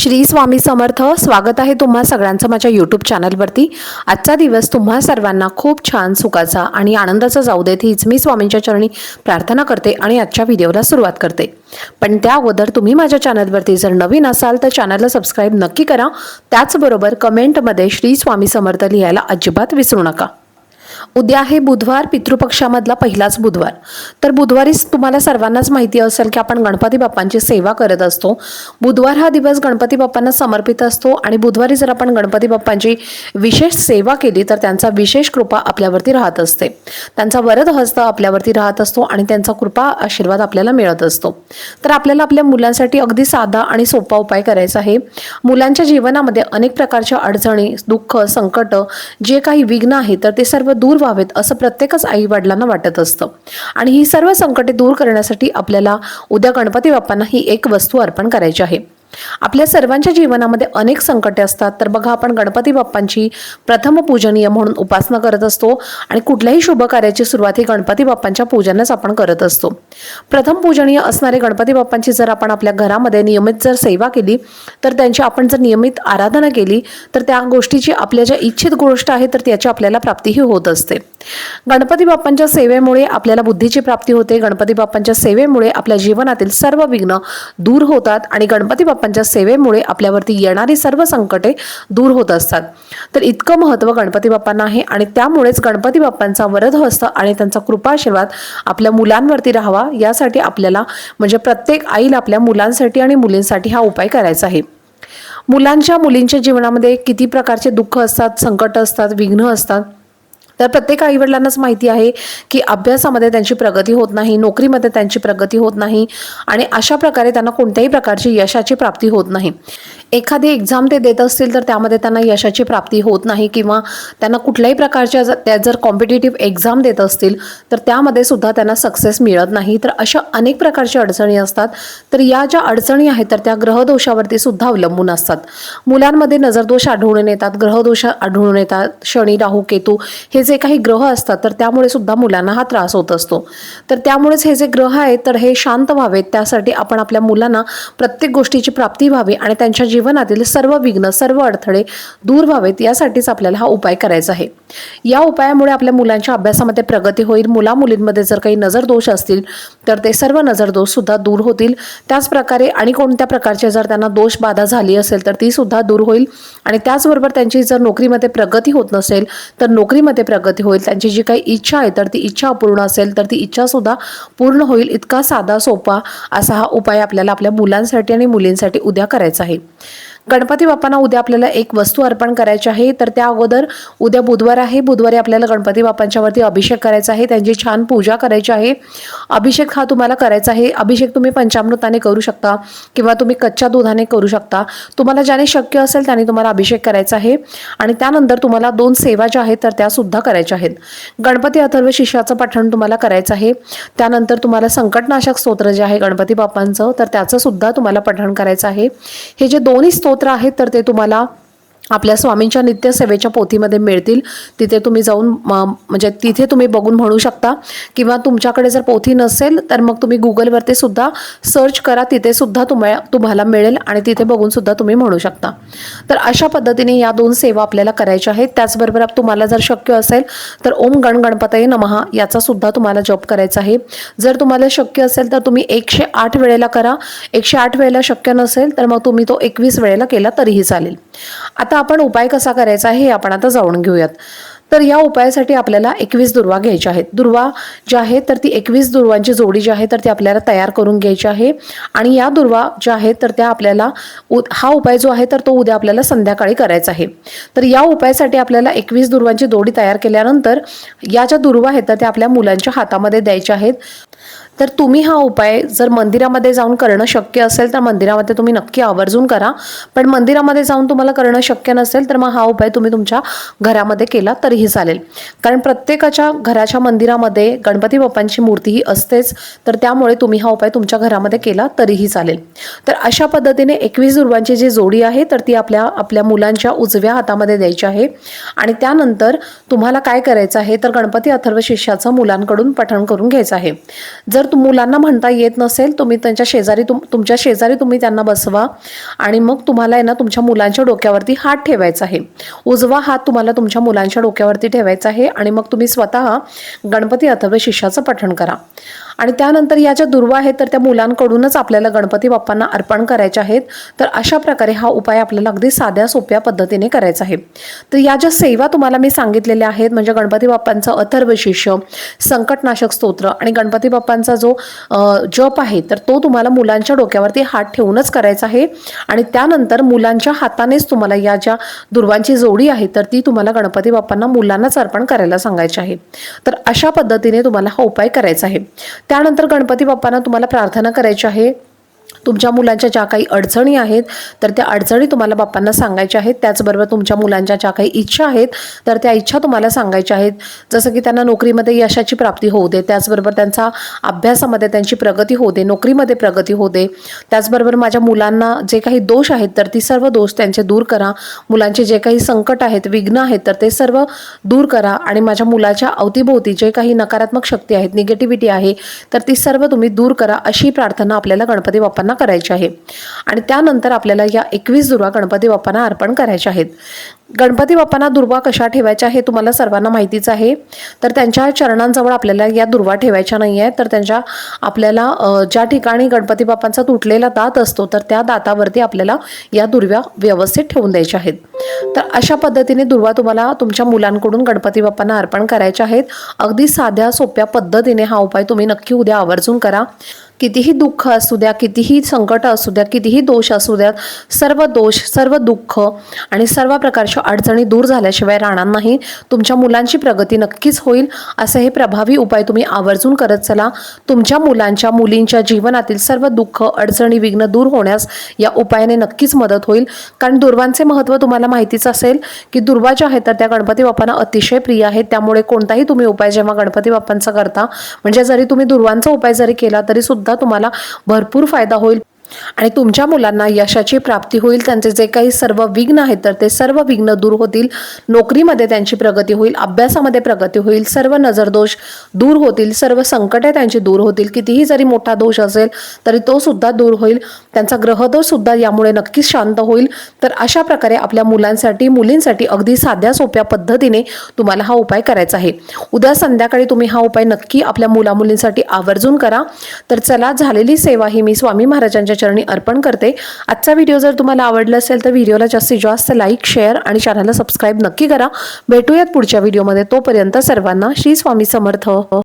श्री स्वामी समर्थ। स्वागत आहे तुम्हा सगळ्यांचं माझ्या यूट्यूब चॅनलवरती। आजचा दिवस तुम्हा सर्वांना खूप छान सुखाचा आणि आनंदाचा जाऊ देत हीच मी स्वामींच्या चरणी प्रार्थना करते आणि आजच्या व्हिडिओला सुरुवात करते। पण त्या अगोदर तुम्ही माझ्या चॅनलवरती जर नवीन असाल तर चॅनलला सबस्क्राइब नक्की करा। त्याचबरोबर कमेंटमध्ये श्री स्वामी समर्थ लिहायला अजिबात विसरू नका। उद्या आहे बुधवार, पितृपक्षामधला पहिलाच बुधवार। तर बुधवारी तुम्हाला सर्वांनाच माहिती असेल की आपण गणपती बाप्पांची सेवा करत असतो। बुधवार हा दिवस गणपती बाप्पांना समर्पित असतो आणि बुधवारी जर आपण गणपती बाप्पांची विशेष सेवा केली तर त्यांचा विशेष कृपा आपल्यावरती राहत असते, त्यांचा वरद हस्त आपल्यावरती राहत असतो आणि त्यांचा कृपा आशीर्वाद आपल्याला मिळत असतो। तर आपल्याला आपल्या मुलांसाठी अगदी साधा आणि सोपा उपाय करायचा आहे। मुलांच्या जीवनामध्ये अनेक प्रकारच्या अडचणी, दुःख, संकट, जे काही विघ्न आहे तर ते सर्व दूर व्हावेत असं प्रत्येकच आई वडिलांना वाटत असतं आणि ही सर्व संकटे दूर करण्यासाठी आपल्याला उद्या गणपती बाप्पांना ही एक वस्तू अर्पण करायची आहे। आपल्या सर्वांच्या जीवनामध्ये अनेक संकटे असतात, तर बघा आपण गणपती बाप्पांची प्रथम पूजनीय म्हणून उपासना करत असतो आणि कुठल्याही शुभ कार्याची सुरुवात ही गणपती बाप्पांच्या पूजनाच आपण करत असतो। प्रथम पूजनीय असणारे गणपती बाप्पांची जर आपण आपल्या घरामध्ये नियमित जर सेवा केली तर त्यांची आपण जर नियमित आराधना केली तर त्या गोष्टीची आपल्या ज्या इच्छित गोष्ट आहे तर त्याची आपल्याला प्राप्तीही होत असते। गणपती बाप्पांच्या सेवेमुळे आपल्याला बुद्धीची प्राप्ती होते। गणपती बाप्पांच्या सेवेमुळे आपल्या जीवनातील सर्व विघ्न दूर होतात आणि गणपती बाप्पांच्या सेवेमुळे आपल्यावरती येणारी सर्व संकटे दूर होत असतात। तर इतकं महत्त्व गणपती बाप्पांना आहे आणि त्यामुळेच गणपती बाप्पांचा वरद हस्त आणि त्यांचा कृपा आशीर्वाद आपल्या मुलांवरती राहावा यासाठी आपल्याला म्हणजे प्रत्येक आईला आपल्या मुलांसाठी आणि मुलींसाठी हा उपाय करायचा आहे। मुलींच्या जीवनामध्ये किती प्रकारचे दुःख असतात, संकट असतात, विघ्न असतात। तर प्रत्येक आईवडिलांनाच माहिती आहे की अभ्यासामध्ये त्यांची प्रगती होत नाही, नोकरीमध्ये त्यांची प्रगती होत नाही आणि अशा प्रकारे त्यांना कोणत्याही प्रकारची यशाची प्राप्ती होत नाही। एखादी एक्झाम ते देत असतील तर त्यामध्ये त्यांना यशाची प्राप्ती होत नाही किंवा त्यांना कुठल्याही प्रकारच्या त्या जर कॉम्पिटिटिव्ह एक्झाम देत असतील तर त्यामध्ये सुद्धा त्यांना सक्सेस मिळत नाही। तर अशा अनेक प्रकारच्या अडचणी असतात। तर या ज्या अडचणी आहेत तर त्या ग्रहदोषावरती सुद्धा अवलंबून असतात। मुलांमध्ये नजरदोष आढळून येतात, ग्रहदोष आढळून येतात, शनी, राहू, केतू हे जे काही ग्रह असतात तर त्यामुळे सुद्धा मुलांना हा त्रास होत असतो। तर त्यामुळेच हे जे ग्रह आहेत तर हे शांत व्हावेत त्यासाठी आपण आपल्या मुलांना प्रत्येक गोष्टीची प्राप्ती व्हावी आणि त्यांच्या जीवनातील सर्व विघ्न, सर्व अडथळे दूर व्हावेत यासाठीच आपल्याला हा उपाय करायचा आहे। या उपायामुळे आपल्या मुलांच्या अभ्यासामध्ये प्रगती होईल। मुलींमध्ये जर काही नजरदोष असतील तर ते सर्व नजरदोष सुद्धा दूर होतील। त्याच प्रकारे आणि कोणत्या प्रकारचे जर त्यांना दोष बाधा झाली असेल तर ती सुद्धा दूर होईल आणि त्याचबरोबर त्यांची जर नोकरीमध्ये प्रगती होत नसेल तर नोकरीमध्ये प्रगती होईल। त्यांची जी काही इच्छा आहे तर ती इच्छा अपूर्ण असेल तर ती इच्छा सुद्धा पूर्ण होईल। इतका साधा सोपा असा हा उपाय आपल्याला आपल्या मुलांसाठी आणि मुलींसाठी उद्या करायचा आहे। गणपती बाप्पांना उद्या आपल्याला एक वस्तू अर्पण करायची आहे। तर त्या अगोदर उद्या बुधवार आहे, बुधवारी आपल्याला गणपती बाप्पांच्या वरती अभिषेक करायचा आहे, त्यांची छान पूजा करायची आहे। अभिषेक हा तुम्हाला करायचा आहे। अभिषेक तुम्ही पंचामृताने करू शकता किंवा तुम्ही कच्च्या दुधाने करू शकता। तुम्हाला ज्याने शक्य असेल त्याने तुम्हाला अभिषेक करायचा आहे आणि त्यानंतर तुम्हाला 2 सेवा ज्या आहेत तर त्या सुद्धा करायच्या आहेत। गणपती अथर्व शीर्षाचं पठण तुम्हाला करायचं आहे। त्यानंतर तुम्हाला संकटनाशक स्तोत्र जे आहे गणपती बाप्पांचं तर त्याचं सुद्धा तुम्हाला पठण करायचं आहे। हे जे दोन्ही स्तोत्र आहेत तर ते तुम्हाला आपल्या स्वामींच्या नित्य सेवेच्या पोथीमध्ये मिळतील। तिथे तुम्ही जाऊन म्हणजे तिथे तुम्ही बघून म्हणू शकता किंवा तुमच्याकडे जर पोथी नसेल तर मग तुम्ही गुगलवरती सुद्धा सर्च करा, तिथे सुद्धा तुम्हाला मिळेल आणि तिथे बघून सुद्धा तुम्ही म्हणू शकता। तर अशा पद्धतीने या 2 सेवा आपल्याला करायच्या आहेत। त्याचबरोबर तुम्हाला जर शक्य असेल तर ओम गण गणपतये नमः याचा सुद्धा तुम्हाला जप करायचा आहे। जर तुम्हाला शक्य असेल तर तुम्ही 108 वेळेला करा। 108 वेळेला शक्य नसेल तर मग तुम्ही तो 21 वेळेला केला तरीही चालेल। आता आपण उपाय कसा करायचा आहे हे आपण आता जाणून घेऊयात। तर या उपायासाठी आपल्याला 21 दुर्वा घ्यायच्या आहेत। दुर्वा ज्या आहेत तर ती 21 दुर्वांची जोडी जी आहे तर ती आपल्याला तयार करून घ्यायची आहे आणि या दुर्वा ज्या आहेत तर त्या आपल्याला हा उपाय जो आहे तर तो उद्या आपल्याला संध्याकाळी करायचा आहे। तर या उपायासाठी आपल्याला 21 दुर्वांची जोडी तयार केल्यानंतर या ज्या दुर्वा आहेत तर त्या आपल्या मुलांच्या हातामध्ये द्यायच्या आहेत। तर तुम्ही हा उपाय जर मंदिरामध्ये जाऊन करणं शक्य असेल तर मंदिरामध्ये तुम्ही नक्की आवर्जून करा, पण मंदिरामध्ये जाऊन तुम्हाला करणं शक्य नसेल तर मग हा उपाय तुम्ही तुमच्या घरामध्ये केला तरीही चालेल। कारण प्रत्येकाच्या घराच्या मंदिरामध्ये गणपती बाप्पांची मूर्तीही असतेच, तर त्यामुळे तुम्ही हा उपाय तुमच्या घरामध्ये केला तरीही चालेल। तर अशा पद्धतीने 21 दुर्वांची जी जोडी आहे तर ती आपल्या मुलांच्या उजव्या हातामध्ये द्यायची आहे आणि त्यानंतर तुम्हाला काय करायचं आहे तर गणपती अथर्व शीर्षाचं मुलांकडून पठण करून घ्यायचं आहे। जर मुलांना म्हणता येत नसेल, तुम्ही त्यांच्या शेजारी तुमच्या शेजारी तुम्ही त्यांना बसवा आणि मग तुम्हाला आहे ना तुमच्या मुलांच्या डोक्यावरती हात ठेवायचा आहे. उजवा हात तुम्हाला तुमच्या मुलांच्या डोक्यावरती ठेवायचा आहे आणि मग तुम्ही स्वतः गणपती अथर्व शीर्षाचं पठण करा. आणि त्यानंतर या ज्या दुर्वा आहेत तर त्या मुलांकडूनच आपल्याला गणपती बाप्पांना अर्पण करायचे आहेत. तर अशा प्रकारे हा उपाय आपल्याला अगदी साध्या सोप्या पद्धतीने करायचा आहे. तर या ज्या सेवा तुम्हाला मी सांगितलेल्या आहेत म्हणजे गणपती बाप्पांचं अथर्व शीर्ष, संकटनाशक स्तोत्र आणि गणपती बाप्पांचा जो जप आहे तर तो तुम्हाला मुलांच्या डोक्यावरती हात ठेवूनच करायचा आहे. आणि त्यानंतर मुलांच्या हातानेच तुम्हाला या ज्या दुर्वांची जोडी आहे तर ती तुम्हाला गणपती बाप्पांना मुलांनाच अर्पण करायला सांगायची आहे. तर अशा पद्धतीने तुम्हाला हा उपाय करायचा आहे. त्यानंतर गणपती बाप्पांना तुम्हाला प्रार्थना करायची आहे. तुमच्या मुलांच्या ज्या काही अडचणी आहेत तर त्या अडचणी तुम्हाला बाप्पांना सांगायच्या आहेत. त्याचबरोबर तुमच्या मुलांच्या ज्या काही इच्छा आहेत तर त्या इच्छा तुम्हाला सांगायच्या आहेत. जसं की त्यांना नोकरीमध्ये यशाची प्राप्ती होऊ दे, त्याचबरोबर त्यांचा अभ्यासामध्ये त्यांची प्रगती होऊ दे, नोकरीमध्ये प्रगती होऊ दे. त्याचबरोबर माझ्या मुलांना जे काही दोष आहेत तर ती सर्व दोष त्यांचे दूर करा. मुलांचे जे काही संकट आहेत, विघ्न आहेत तर ते सर्व दूर करा. आणि माझ्या मुलाच्या अवतीभोवती जे काही नकारात्मक शक्ती आहेत, निगेटिव्हिटी आहे तर ती सर्व तुम्ही दूर करा. अशी प्रार्थना आपल्याला गणपती बाप्पांना करायची आहे. आणि त्यानंतर आपल्याला या 21 दुर्वा गणपती बाप्पांना अर्पण करायच्या आहेत. गणपती बाप्पांना दुर्वा कशा ठेवायच्या हे तुम्हाला सर्वांना माहितीच आहे. तर त्यांच्या चरणांजवळ आपल्याला या दुर्वा ठेवायच्या नाही आहे. तर त्यांच्या आपल्याला ज्या ठिकाणी गणपती बाप्पांचा तुटलेला दात असतो तर त्या दातावरती आपल्याला या दुर्वा व्यवस्थित ठेवून द्यायच्या आहेत. तर अशा पद्धतीने दुर्वा तुम्हाला तुमच्या मुलांकडून गणपती बाप्पांना अर्पण करायच्या आहेत. अगदी साध्या सोप्या पद्धतीने हा उपाय तुम्ही नक्की उद्या आवर्जून करा. कितीही दुःख असू द्या, कितीही संकट असू द्या, कितीही दोष असू द्या, सर्व दोष, सर्व दुःख आणि सर्व प्रकारच्या अडचणी दूर झाल्याशिवाय राहणार नाही. तुमच्या मुलांची प्रगती नक्कीच होईल. असे हे प्रभावी उपाय तुम्ही आवर्जून करत चला. तुमच्या मुलांच्या मुलींच्या जीवनातील सर्व दुःख, अडचणी, विघ्न दूर होण्यास या उपायाने नक्कीच मदत होईल. कारण दुर्वांचे महत्त्व तुम्हाला माहितीच असेल की दुर्वा ज्या आहेत तर त्या गणपती बाप्पांना अतिशय प्रिय आहेत. त्यामुळे कोणताही तुम्ही उपाय जेव्हा गणपती बाप्पांचा करता म्हणजे जरी तुम्ही दुर्वांचा उपाय जरी केला तरी सुद्धा तुम्हाला भरपूर फायदा होईल. आणि तुमच्या मुलांना यशाची प्राप्ती होईल. त्यांचे जे काही सर्व विघ्न आहेत तर ते सर्व विघ्न दूर होतील. नोकरीमध्ये त्यांची प्रगती होईल, अभ्यासामध्ये प्रगती होईल, सर्व नजरदोष दूर होतील, सर्व संकटे त्यांची दूर होतील. कितीही जरी मोठा दोष असेल तरी तो सुद्धा दूर होईल. त्यांचा ग्रहदोष सुद्धा यामुळे नक्कीच शांत होईल. तर अशा प्रकारे आपल्या मुलांसाठी, मुलींसाठी अगदी साध्या सोप्या पद्धतीने तुम्हाला हा उपाय करायचा आहे. उद्या संध्याकाळी तुम्ही हा उपाय नक्की आपल्या मुलामुलींसाठी आवर्जून करा. तर चला, झालेली सेवा ही मी स्वामी महाराजांच्या चरणी अर्पण करते. आजचा व्हिडिओ जर तुम्हाला आवडला असेल तर व्हिडिओला जास्तीत जास्त लाईक, शेअर आणि चॅनलला सबस्क्राईब नक्की करा. भेटूयात पुढच्या व्हिडिओमध्ये. तोपर्यंत सर्वांना श्री स्वामी समर्थ.